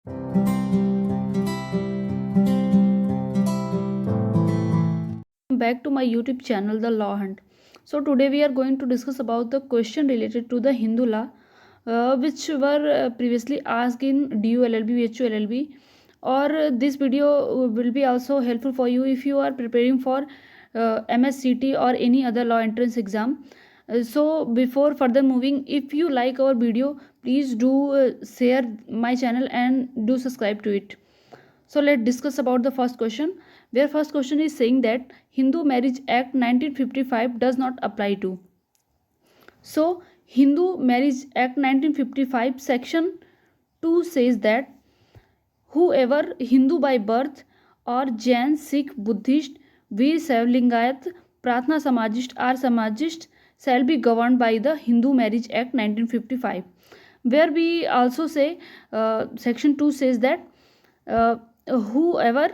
Back to my YouTube channel, The Law Hunt. So today we are going to discuss about the question related to the Hindu law, which were previously asked in DU LLB, VHU LLB, or this video will be also helpful for you if you are preparing for MSCT or any other law entrance exam. So before further moving, if you like our video, please do share my channel and do subscribe to it. So let's discuss about the first question, where first question is saying that Hindu Marriage Act 1955 does not apply to. So Hindu Marriage Act 1955 section 2 says that whoever Hindu by birth or Jain, Sikh, Buddhist, Veer, Saiv, Lingayat, Pratna Samajist or Samajist shall be governed by the Hindu Marriage Act 1955. Where we also say section 2 says that whoever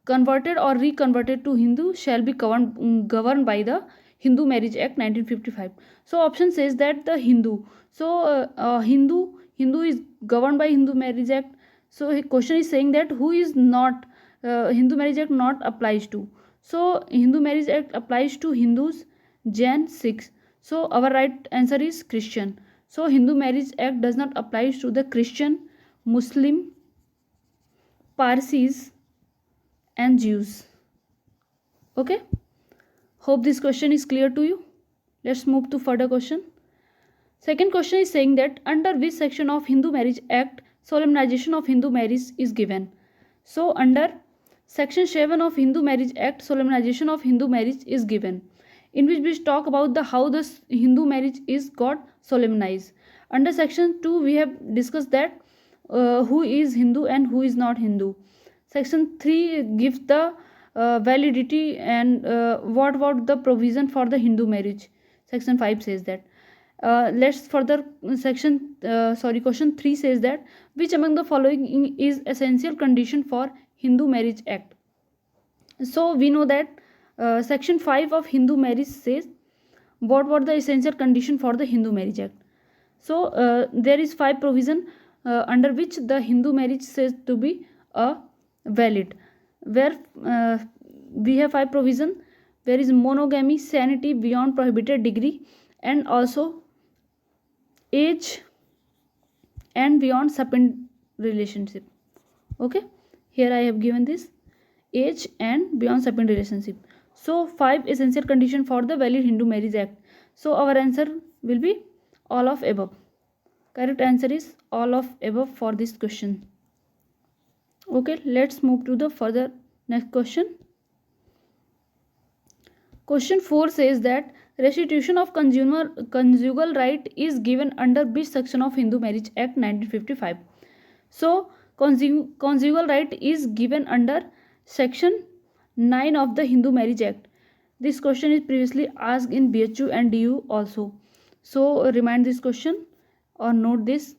converted or reconverted to Hindu shall be governed by the Hindu Marriage Act 1955. So option says that the Hindu. So Hindu is governed by Hindu Marriage Act. So question is saying that who is not Hindu Marriage Act not applies to. So Hindu Marriage Act applies to Hindus, Jain, Sikhs. So our right answer is Christian. So Hindu Marriage Act does not apply to the Christian, Muslim, Parsis and Jews. Okay, hope this question is clear to you. Let's move to further question. Second question is saying that under which section of Hindu Marriage Act solemnization of Hindu marriage is given. So under section 7 of Hindu Marriage Act solemnization of Hindu marriage is given, in which we talk about the how the Hindu marriage is got solemnized. Under section 2 we have discussed that who is Hindu and who is not Hindu. Section 3 gives the validity and what the provision for the Hindu marriage. Section 5 says that. Let's further question 3 says that which among the following is essential condition for Hindu Marriage Act. So we know that section 5 of Hindu marriage says what the essential condition for the Hindu Marriage Act. So there is 5 provision under which the Hindu marriage says to be valid, where we have 5 provision. There is monogamy, sanity beyond prohibited degree, and also age and beyond subin relationship. Okay, here I have given this age and beyond subin relationship. So 5 essential condition for the valid Hindu Marriage Act. So our answer will be all of above. Correct answer is all of above for this question. Okay, let's move to the further next question. Question 4 says that restitution of conjugal right is given under which section of Hindu Marriage Act 1955. So conjugal right is given under section 9 of the Hindu Marriage Act. This question is previously asked in BHU and DU also. So remind this question or note this.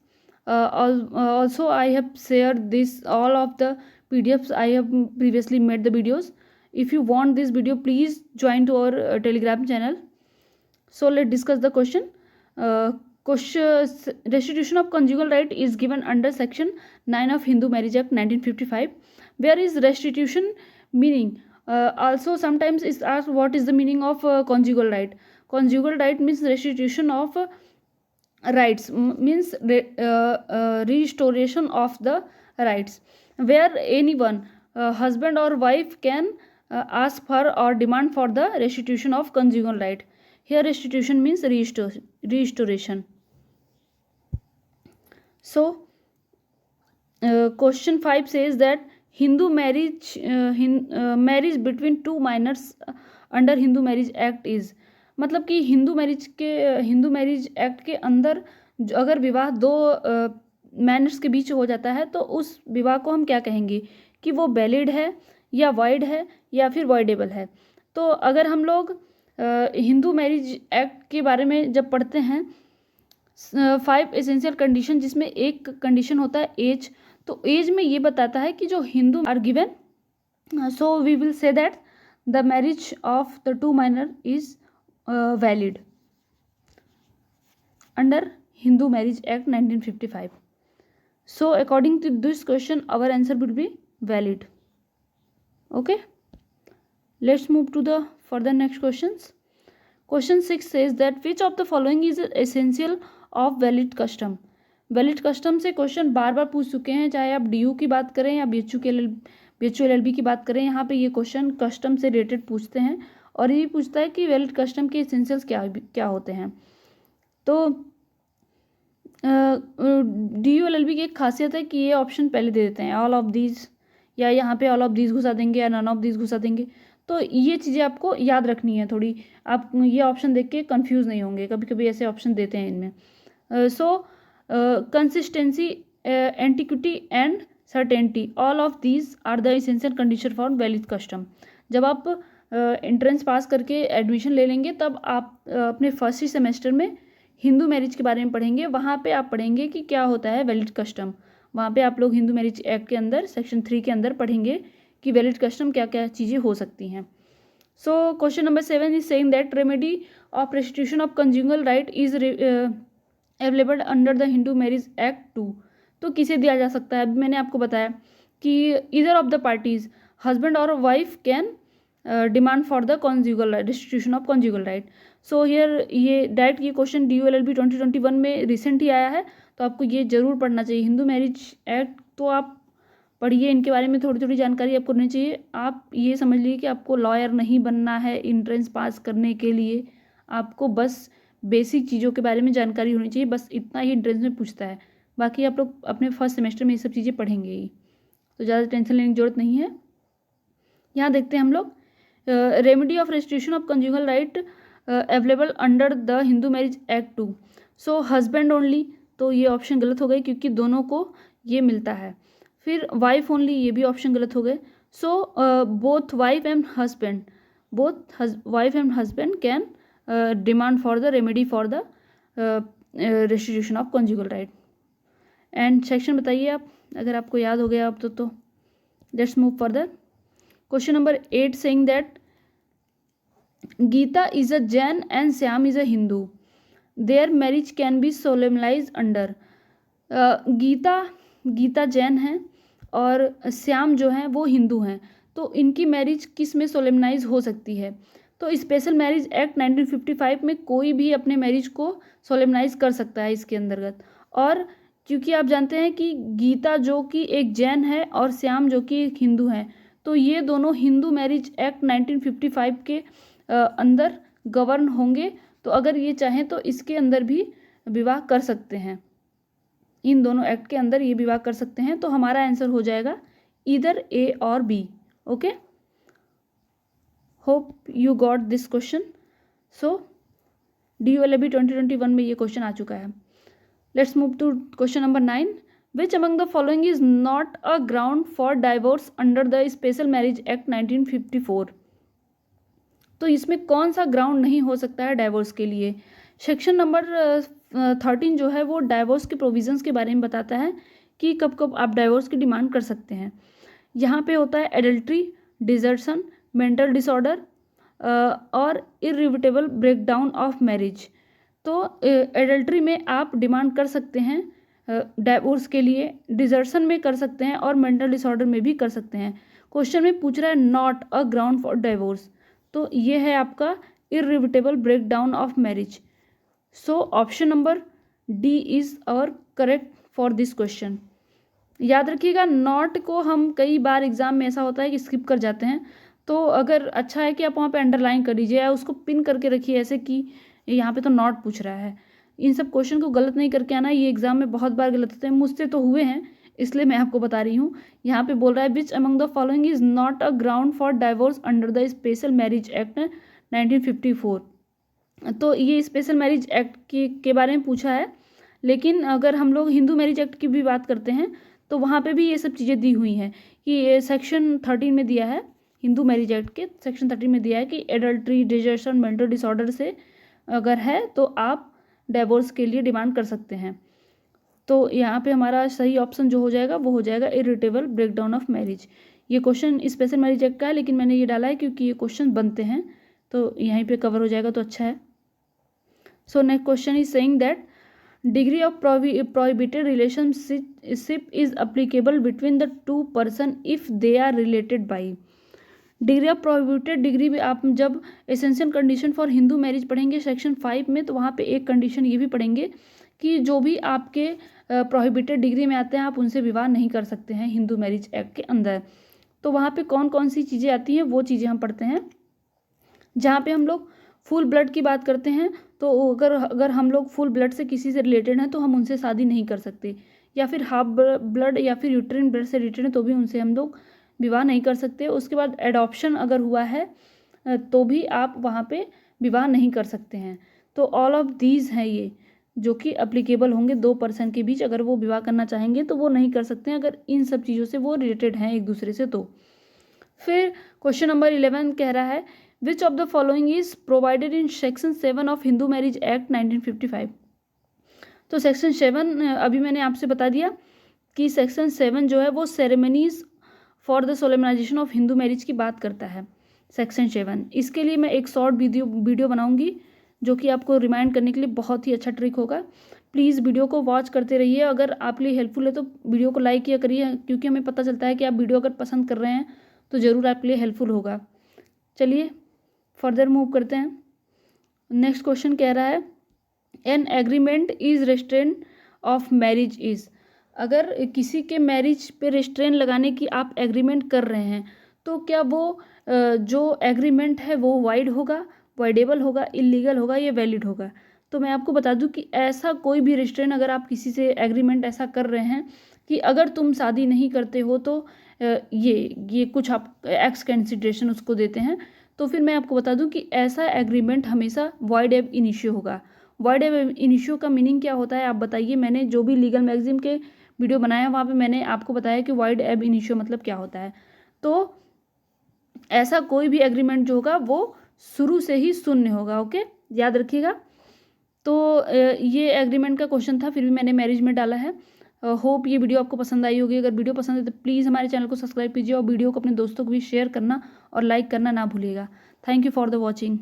Also I have shared this all of the PDFs. I have previously made the videos. If you want this video, please join to our Telegram channel. So let's discuss the question. Restitution of conjugal right is given under section 9 of Hindu Marriage Act 1955. Where is restitution meaning? Also sometimes it's asked what is the meaning of conjugal right. Conjugal right means restitution of rights, means restoration of the rights, where anyone husband or wife can ask for or demand for the restitution of conjugal right. Here restitution means restoration. So question 5 says that Hindu marriage marriage between two minors under Hindu Marriage Act is, मतलब कि Hindu marriage act के अंदर अगर विवाह दो manners के बीच हो जाता है तो उस विवाह को हम क्या कहेंगे कि वो वैलिड है या वॉइड है या फिर वॉइडेबल है. तो अगर हम लोग हिंदू मैरिज एक्ट के बारे में जब पढ़ते हैं 5 एसेंशियल कंडीशन, जिसमें एक कंडीशन होता है एज. तो एज में ये बताता है कि जो Hindu are given, so we will say that the marriage of the two minor is valid under Hindu Marriage Act 1955. So according to this question, our answer would be valid. Okay, let's move to the further next questions. Question 6 says that which of the following is essential of valid custom. Valid custom से question बार बार पूछ चुके हैं, चाहे आप D की बात करें या BHU की बात करें, यहाँ पे ये क्वेश्चन कस्टम से रिलेटेड पूछते हैं और ये पूछता है कि वैलिड कस्टम के एसेंशियल्स क्या होते हैं. तो DULLB की एक खासियत है कि ये ऑप्शन पहले दे देते हैं, ऑल ऑफ दीज, या यहाँ पे ऑल ऑफ दीज घुसा देंगे या नन ऑफ दीज घुसा देंगे. तो ये चीज़ें आपको याद रखनी है थोड़ी, आप ये ऑप्शन देख के कन्फ्यूज़ नहीं होंगे, कभी कभी ऐसे ऑप्शन देते हैं इनमें. Consistency, antiquity and certainty, all of these are the essential condition for valid custom. जब आप एंट्रेंस पास करके एडमिशन ले लेंगे तब आप अपने फर्स्ट ही सेमेस्टर में हिंदू मैरिज के बारे में पढ़ेंगे. वहाँ पे आप पढ़ेंगे कि क्या होता है वैलिड कस्टम. वहाँ पे आप लोग हिंदू मैरिज एक्ट के अंदर सेक्शन 3 के अंदर पढ़ेंगे कि वैलिड कस्टम क्या क्या चीज़ें हो सकती हैं. So question number 7 is saying that remedy of restitution of conjugal right is available under the Hindu marriage act 2. तो किसे दिया जा सकता है. अभी मैंने आपको बताया कि either of the parties, husband और wife, can demand for the conjugal right, restitution of conjugal right. So here ये डायरेक्ट ये क्वेश्चन DULLB 2021 में रिसेंट ही आया है, तो आपको ये जरूर पढ़ना चाहिए. हिंदू मैरिज एक्ट तो आप पढ़िए, इनके बारे में थोड़ी थोड़ी जानकारी आपको होनी चाहिए. आप ये समझ लीजिए कि आपको लॉयर नहीं बनना है एंट्रेंस पास करने के लिए, आपको बस बेसिक चीज़ों के बारे में जानकारी होनी चाहिए, बस इतना ही एंट्रेंस में पूछता है. बाकी आप लोग अपने फर्स्ट सेमेस्टर में ये सब चीज़ें पढ़ेंगे ही, तो ज़्यादा टेंशन लेने की जरूरत नहीं है. यहाँ देखते हैं हम लोग remedy of restitution of conjugal right available under the Hindu marriage act 2. So husband only, तो ये ऑप्शन गलत हो गई क्योंकि दोनों को ये मिलता है. फिर वाइफ ओनली, ये भी ऑप्शन गलत हो गए. So both wife and husband can demand for the remedy for the restitution of conjugal right. And section बताइए आप, अगर आपको याद हो गया अब तो let's move further. Question number 8 saying that Geeta is a Jain and Shyam is a Hindu, their marriage can be solemnise under. Geeta Jain है और श्याम जो हैं वो हिंदू हैं, तो इनकी मैरिज किस में सोलेमनाइज हो सकती है. तो स्पेशल मैरिज एक्ट 1955 में कोई भी अपने मैरिज को सोलेमनाइज कर सकता है इसके अंतर्गत. और क्योंकि आप जानते हैं कि गीता जो कि एक जैन है और श्याम जो कि एक हिंदू हैं, तो ये दोनों हिंदू मैरिज एक्ट 1955 के अंदर गवर्न होंगे. तो अगर ये चाहें तो इसके अंदर भी विवाह कर सकते हैं, इन दोनों एक्ट के अंदर ये विवाह कर सकते हैं. तो हमारा आंसर हो जाएगा ईदर A और B. Okay, hope you got this question. So DULLB 2021 में ये क्वेश्चन आ चुका है. Let's move to question number 9. Which among the following is not a ground for divorce under the special marriage act 1954. तो इसमें कौन सा ग्राउंड नहीं हो सकता है डाइवोर्स के लिए. सेक्शन नंबर 13 जो है वो डाइवोर्स के प्रोविजंस के बारे में बताता है कि कब कब आप डाइवोर्स की डिमांड कर सकते हैं. यहाँ पे होता है एडल्ट्री, डिजर्शन, मेंटल डिसऑर्डर और इरिविटेबल ब्रेकडाउन ऑफ मैरिज. तो एडल्ट्री में आप डिमांड कर सकते हैं डाइवोर्स के लिए, डिजर्शन में कर सकते हैं और मेंटल डिसऑर्डर में भी कर सकते हैं. क्वेश्चन में पूछ रहा है not a ground for divorce, तो ये है आपका irretrievable breakdown of marriage. So option number D is our correct for this question. याद रखिएगा, नॉट को हम कई बार एग्जाम में ऐसा होता है कि स्किप कर जाते हैं, तो अगर अच्छा है कि आप वहाँ पे अंडरलाइन कर लीजिए या उसको पिन करके रखिए ऐसे कि यहाँ पे तो नॉट पूछ रहा है. इन सब क्वेश्चन को गलत नहीं करके आना, ये एग्जाम में बहुत बार गलत होते हैं, मुझसे तो हुए हैं इसलिए मैं आपको बता रही हूँ. यहाँ पे बोल रहा है विच among the following is not a ground for divorce under the special marriage act 1954. तो ये स्पेशल मैरिज एक्ट के बारे में पूछा है, लेकिन अगर हम लोग हिंदू मैरिज एक्ट की भी बात करते हैं तो वहाँ पे भी ये सब चीज़ें दी हुई हैं कि ये सेक्शन 13 में दिया है, हिंदू मैरिज एक्ट के सेक्शन 13 में दिया है कि एडल्ट्री, डिजर्शन, मेंटल डिसऑर्डर से अगर है तो आप डाइवोर्स के लिए डिमांड कर सकते हैं. तो यहाँ पे हमारा सही ऑप्शन जो हो जाएगा वो हो जाएगा इरिटेबल ब्रेकडाउन ऑफ मैरिज. ये क्वेश्चन स्पेशल मैरिज एक्ट का है, लेकिन मैंने ये डाला है क्योंकि ये क्वेश्चन बनते हैं, तो यहीं पे कवर हो जाएगा तो अच्छा है. So next question is saying that degree of prohibited relationship is applicable between the two person if they are related by. Degree of prohibited degree भी आप जब essential condition for Hindu marriage पढ़ेंगे सेक्शन 5 में, तो वहाँ पे एक कंडीशन ये भी पढ़ेंगे कि जो भी आपके प्रोहिबिटेड डिग्री में आते हैं आप उनसे विवाह नहीं कर सकते हैं हिंदू मैरिज एक्ट के अंदर। तो वहाँ पे कौन कौन सी चीज़ें आती हैं वो चीज़ें हम पढ़ते हैं। जहाँ पे हम लोग फुल ब्लड की बात करते हैं, तो अगर हम लोग फुल ब्लड से किसी से रिलेटेड हैं तो हम उनसे शादी नहीं कर सकते, या फिर हाफ ब्लड या फिर यूट्रिन ब्लड से रिलेटेड हैं तो भी उनसे हम लोग विवाह नहीं कर सकते। उसके बाद एडॉप्शन अगर हुआ है तो भी आप वहाँ पे विवाह नहीं कर सकते हैं। तो ऑल ऑफ दीज हैं ये जो कि अप्लीकेबल होंगे दो पर्सन के बीच, अगर वो विवाह करना चाहेंगे तो वो नहीं कर सकते हैं अगर इन सब चीज़ों से वो रिलेटेड हैं एक दूसरे से। तो फिर क्वेश्चन नंबर 11 कह रहा है which of the following is provided in section 7 of Hindu marriage act 1955। तो सेक्शन 7 अभी मैंने आपसे बता दिया कि सेक्शन 7 जो है वो ceremonies for the solemnisation of Hindu marriage की बात करता है। सेक्शन 7 इसके लिए मैं एक शॉर्ट वीडियो बनाऊंगी जो कि आपको रिमाइंड करने के लिए बहुत ही अच्छा ट्रिक होगा। प्लीज़ वीडियो को वॉच करते रहिए। अगर आपके लिए हेल्पफुल है तो वीडियो को लाइक किया करिए, क्योंकि हमें पता चलता है कि आप वीडियो अगर पसंद कर रहे हैं तो ज़रूर आपके लिए हेल्पफुल होगा। चलिए फर्दर मूव करते हैं। नेक्स्ट क्वेश्चन कह रहा है an agreement is restrain of marriage is. अगर किसी के मैरिज पे रेस्ट्रेन लगाने की आप एग्रीमेंट कर रहे हैं तो क्या वो जो एग्रीमेंट है वो वाइड होगा, वाइडेबल होगा, इलीगल होगा या वैलिड होगा। तो मैं आपको बता दूं कि ऐसा कोई भी रेस्ट्रेन अगर आप किसी से एग्रीमेंट ऐसा कर रहे हैं कि अगर तुम शादी नहीं करते हो तो ये कुछ आप एक्स कंसिडरेशन उसको देते हैं, तो फिर मैं आपको बता दूं कि ऐसा एग्रीमेंट हमेशा वॉइड एब इनिशियो होगा। वॉइड एब इनिशियो का मीनिंग क्या होता है आप बताइए। मैंने जो भी लीगल मैगजीन के वीडियो बनाया वहाँ पे मैंने आपको बताया कि वॉइड एब इनिशियो मतलब क्या होता है। तो ऐसा कोई भी एग्रीमेंट जो होगा वो शुरू से ही शून्य होगा। ओके, याद रखिएगा। तो ये एग्रीमेंट का क्वेश्चन था, फिर भी मैंने मैरिज में डाला है। होप ये वीडियो आपको पसंद आई होगी। अगर वीडियो पसंद है तो प्लीज़ हमारे चैनल को सब्सक्राइब कीजिए और वीडियो को अपने दोस्तों को भी शेयर करना और लाइक करना ना भूलिएगा। Thank you for the watching.